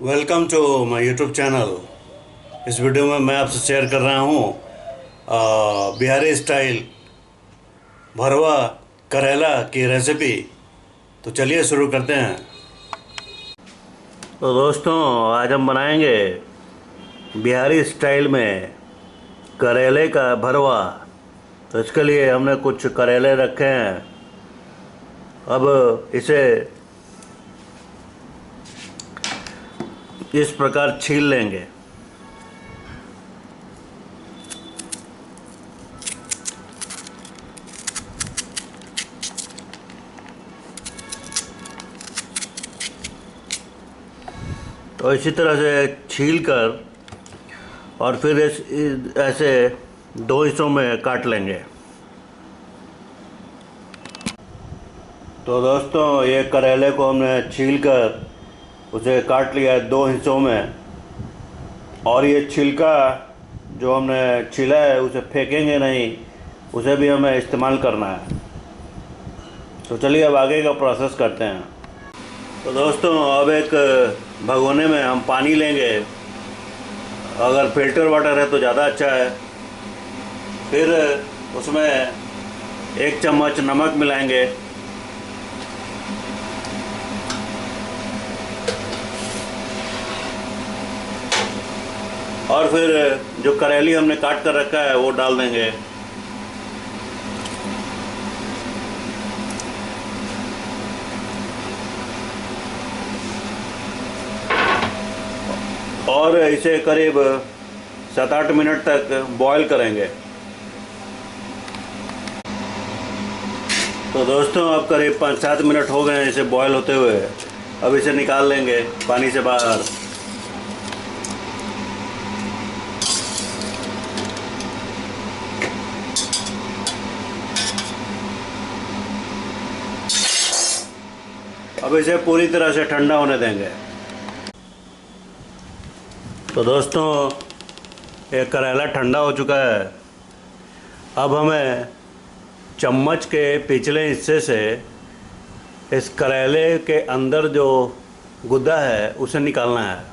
Welcome to my YouTube channel. इस video में मैं आपसे शेयर कर रहा हूँ बिहारी स्टाइल भरवा करेला की रेसिपी। तो चलिए शुरू करते हैं। तो दोस्तों, आज हम बनाएंगे बिहारी स्टाइल में करेले का भरवा। तो इसके लिए हमने कुछ करेले रखे हैं। अब इसे इस प्रकार छील लेंगे। तो इसी तरह से छील कर और फिर ऐसे दो हिस्सों में काट लेंगे। तो दोस्तों, ये करेले को हमने छील कर उसे काट लिया है दो हिस्सों में। और ये छिलका जो हमने छीला है उसे फेंकेंगे नहीं, उसे भी हमें इस्तेमाल करना है। तो चलिए अब आगे का प्रोसेस करते हैं। तो दोस्तों, अब एक भगोने में हम पानी लेंगे। अगर फिल्टर वाटर है तो ज़्यादा अच्छा है। फिर उसमें एक चम्मच नमक मिलाएंगे। और फिर जो करेली हमने काट कर रखा है वो डाल देंगे। और इसे करीब 7-8 मिनट तक बॉईल करेंगे। तो दोस्तों, अब करीब 5-7 मिनट हो गए हैं इसे बॉईल होते हुए। अब इसे निकाल लेंगे पानी से बाहर। अब इसे पूरी तरह से ठंडा होने देंगे। तो दोस्तों, ये करेला ठंडा हो चुका है। अब हमें चम्मच के पिछले हिस्से से इस करेले के अंदर जो गुद्दा है उसे निकालना है।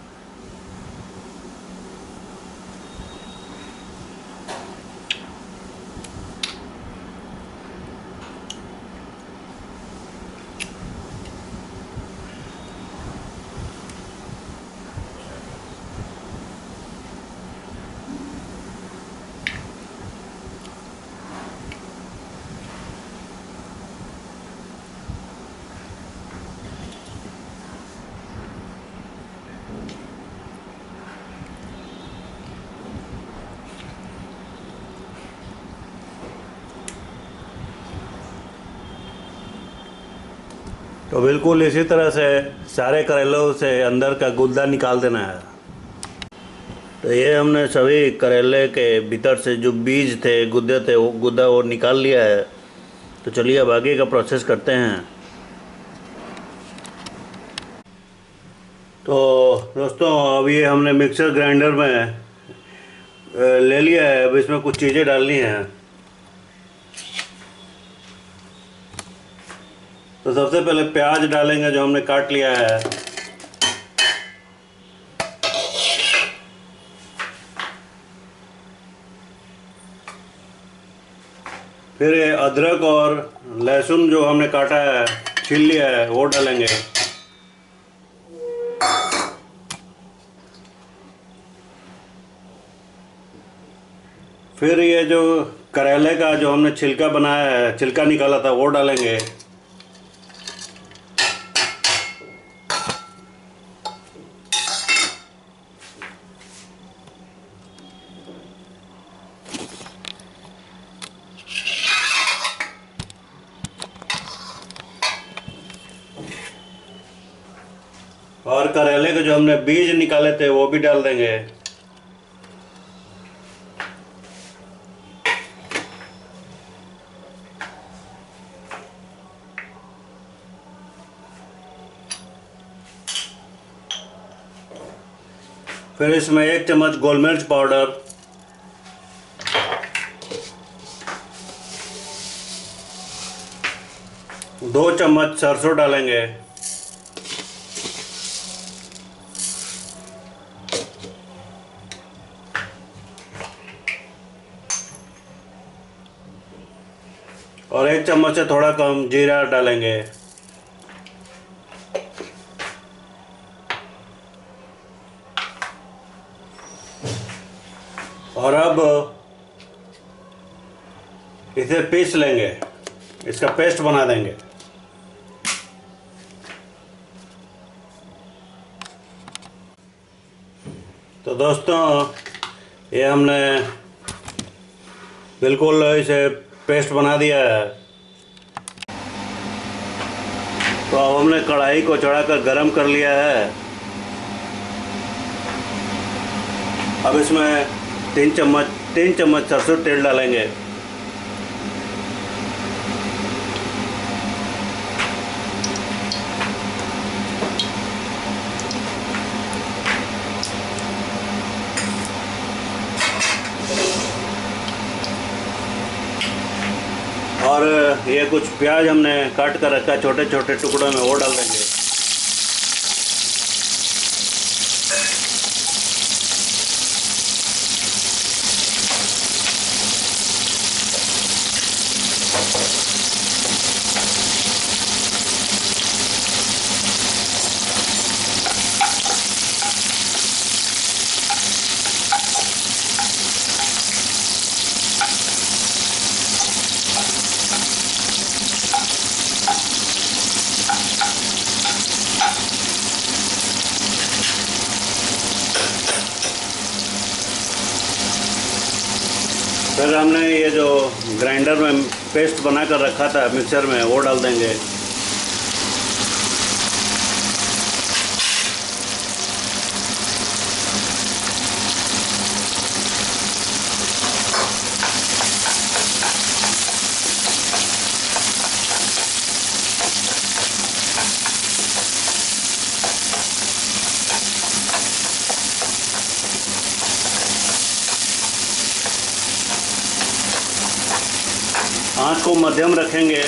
तो बिल्कुल इसी तरह से सारे करेलों से अंदर का गुद्दा निकाल देना है। तो ये हमने सभी करेले के भीतर से जो बीज थे, गुद्दे थे, वो गुद्दा वो निकाल लिया है। तो चलिए अब आगे का प्रोसेस करते हैं। तो दोस्तों, अब ये हमने मिक्सर ग्राइंडर में ले लिया है। अब इसमें कुछ चीज़ें डालनी हैं। तो सबसे पहले प्याज डालेंगे जो हमने काट लिया है। फिर ये अदरक और लहसुन जो हमने काटा है, छील लिया है, वो डालेंगे। फिर ये जो करेले का जो हमने छिलका बनाया है, छिलका निकाला था, वो डालेंगे। और करेले के जो हमने बीज निकाले थे वो भी डाल देंगे। फिर इसमें 1 चम्मच गोल मिर्च पाउडर, 2 चम्मच सरसों डालेंगे। और 1 चम्मच से थोड़ा कम जीरा डालेंगे। और अब इसे पीस लेंगे, इसका पेस्ट बना देंगे। तो दोस्तों ये हमने बिल्कुल इसे पेस्ट बना दिया है। तो अब हमने कढ़ाई को चढ़ाकर गरम कर लिया है। अब इसमें 3 चम्मच सरसों तेल डालेंगे। और ये कुछ प्याज हमने काट कर रखा है छोटे छोटे टुकड़ों में, वो डाल देंगे। फिर हमने ये जो ग्राइंडर में पेस्ट बना कर रखा था मिक्सर में, वो डाल देंगे। आँच को मध्यम रखेंगे।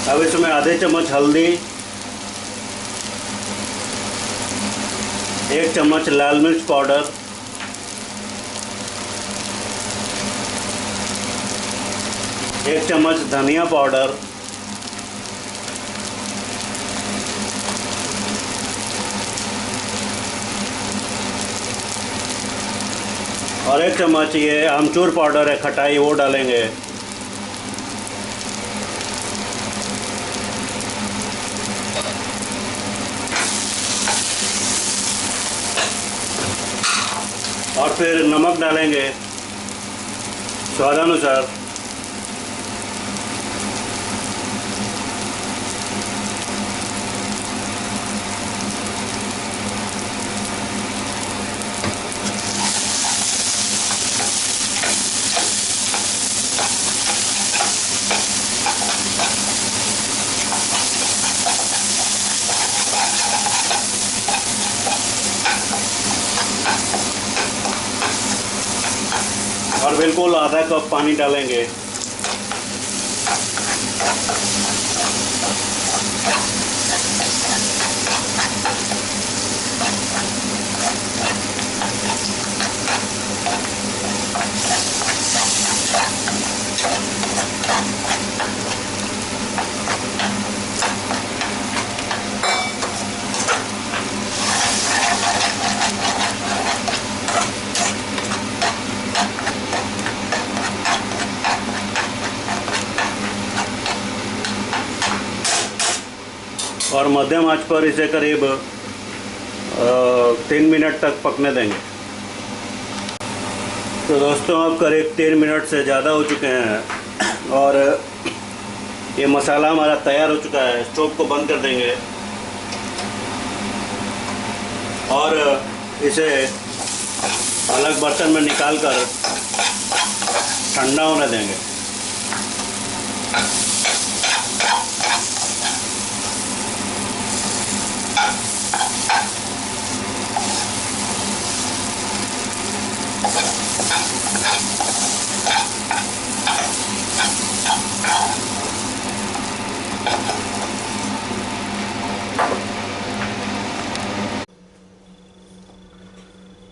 अब इसमें आधे चम्मच हल्दी, 1 चम्मच लाल मिर्च पाउडर, 1 चम्मच धनिया पाउडर, और 1 चम्मच ये आमचूर पाउडर है खटाई, वो डालेंगे। और फिर नमक डालेंगे स्वादानुसार। और बिल्कुल आधा कप पानी डालेंगे। और मध्यम आंच पर इसे करीब 3 मिनट तक पकने देंगे। तो दोस्तों अब करीब 3 मिनट से ज़्यादा हो चुके हैं और ये मसाला हमारा तैयार हो चुका है। स्टोव को बंद कर देंगे और इसे अलग बर्तन में निकाल कर ठंडा होने देंगे।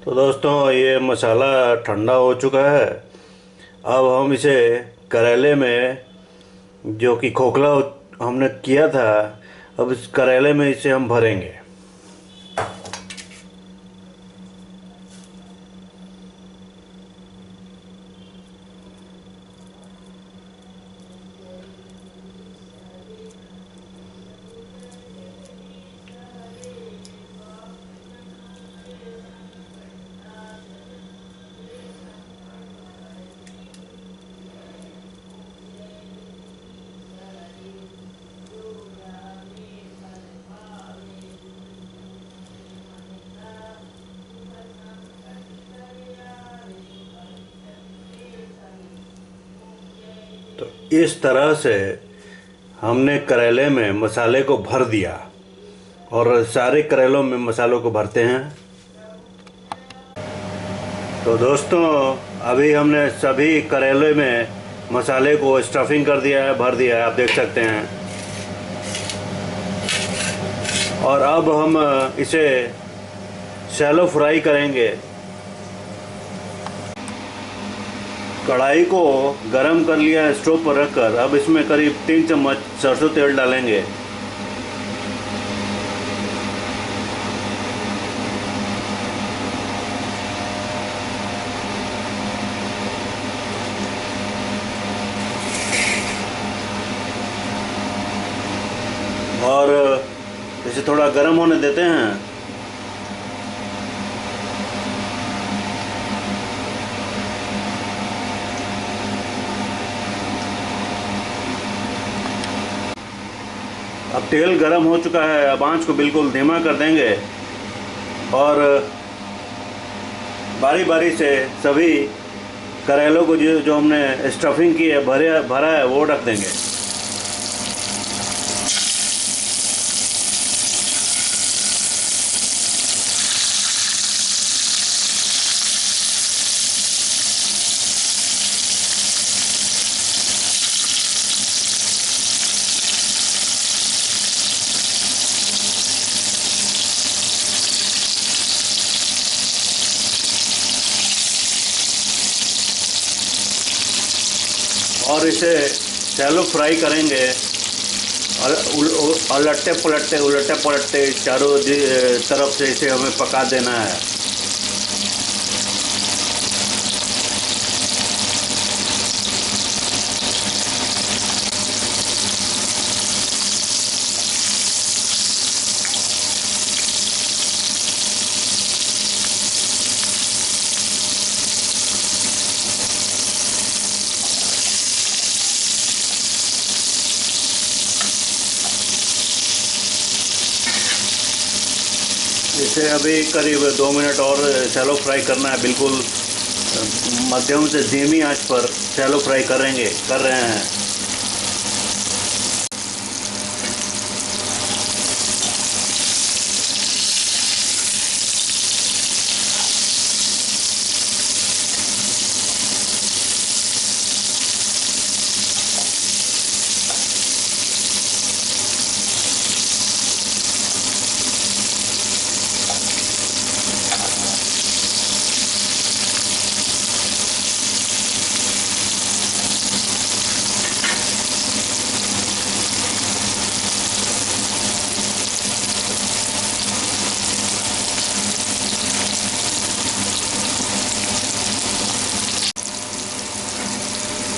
तो दोस्तों, ये मसाला ठंडा हो चुका है। अब हम इसे करेले में, जो कि खोखला हमने किया था, अब इस करेले में इसे हम भरेंगे। तो इस तरह से हमने करेले में मसाले को भर दिया, और सारे करेलों में मसालों को भरते हैं। तो दोस्तों, अभी हमने सभी करेले में मसाले को स्टफिंग कर दिया है, भर दिया है, आप देख सकते हैं। और अब हम इसे शैलो फ्राई करेंगे। कढ़ाई को गरम कर लिया है स्टोव पर रखकर। अब इसमें करीब 3 चम्मच सरसों तेल डालेंगे। और इसे थोड़ा गर्म होने देते हैं। अब तेल गर्म हो चुका है। अब आंच को बिल्कुल धीमा कर देंगे और बारी बारी से सभी करेलों को जो हमने स्टफिंग की है, भरा है, वो रख देंगे। और इसे शैलो फ्राई करेंगे और उलटते पलटते चारों तरफ से इसे हमें पका देना है। इसे अभी करीब 2 मिनट और शैलो फ्राई करना है। बिल्कुल मध्यम से धीमी आंच पर शैलो फ्राई कर रहे हैं।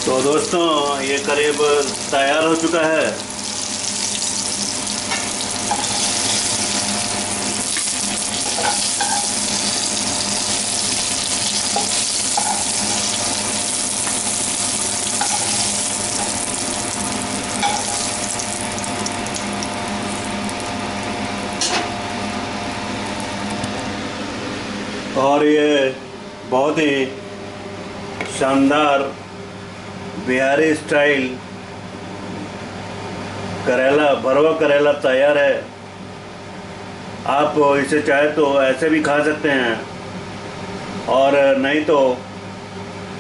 तो दोस्तों, ये करीब तैयार हो चुका है। और ये बहुत ही शानदार बिहारी स्टाइल करेला, भरवा करेला तैयार है। आप इसे चाहे तो ऐसे भी खा सकते हैं, और नहीं तो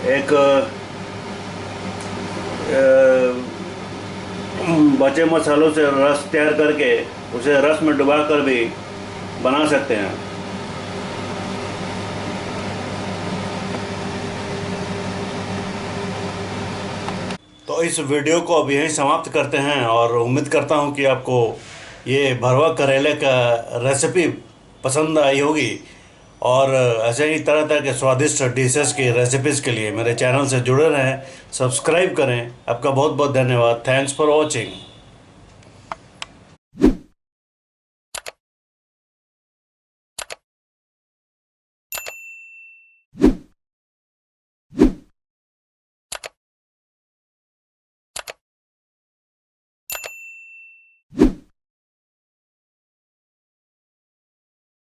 एक बचे मसालों से रस तैयार करके उसे रस में डुबा कर भी बना सकते हैं। तो इस वीडियो को अब यहीं समाप्त करते हैं और उम्मीद करता हूं कि आपको ये भरवा करेले का रेसिपी पसंद आई होगी। और ऐसे ही तरह तरह के स्वादिष्ट डिशेस की रेसिपीज़ के लिए मेरे चैनल से जुड़े रहें, सब्सक्राइब करें। आपका बहुत बहुत धन्यवाद। Thanks for watching.